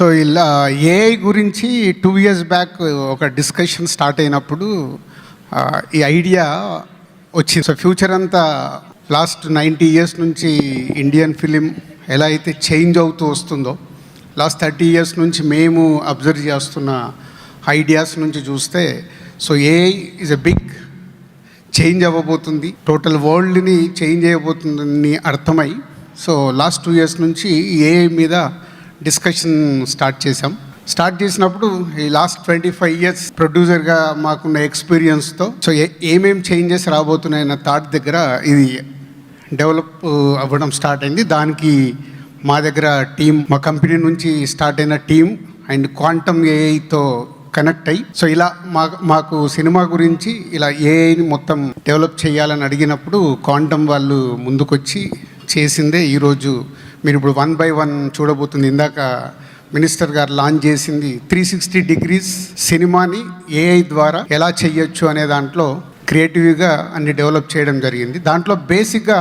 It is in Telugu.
సో ఇలా ఏఐ గురించి 2 years బ్యాక్ ఒక డిస్కషన్ స్టార్ట్ అయినప్పుడు ఈ ఐడియా వచ్చింది. సో ఫ్యూచర్ అంతా లాస్ట్ 90 years నుంచి ఇండియన్ ఫిలిం ఎలా అయితే చేంజ్ అవుతూ వస్తుందో, లాస్ట్ 30 years నుంచి మేము అబ్జర్వ్ చేస్తున్న ఐడియాస్ నుంచి చూస్తే, so AI is a big change అవ్వబోతుంది, టోటల్ వరల్డ్ని చేంజ్ అవ్వబోతుందని అర్థమై, సో లాస్ట్ 2 years నుంచి ఏఐ మీద డిస్కషన్ స్టార్ట్ చేసినప్పుడు ఈ లాస్ట్ 25 years ప్రొడ్యూసర్గా మాకున్న ఎక్స్పీరియన్స్తో సో ఏమేం చేంజెస్ రాబోతున్నాయన్న థాట్ దగ్గర ఇది డెవలప్ అవ్వడం స్టార్ట్ అయింది. దానికి మా దగ్గర టీం, మా కంపెనీ నుంచి స్టార్ట్ అయిన టీం అండ్ క్వాంటమ్ ఏఐతో కనెక్ట్ అయ్యి, సో ఇలా మాకు సినిమా గురించి ఇలా ఏఐని మొత్తం డెవలప్ చేయాలని అడిగినప్పుడు క్వాంటమ్ వాళ్ళు ముందుకొచ్చి చేసిందే ఈరోజు మీరు ఇప్పుడు 1 by 1 చూడబోతుంది. ఇందాక మినిస్టర్ గారు లాంచ్ చేసింది 360 degrees సినిమాని ఏఐ ద్వారా ఎలా చేయొచ్చు అనే దాంట్లో క్రియేటివ్గా అన్ని డెవలప్ చేయడం జరిగింది. దాంట్లో బేసిక్గా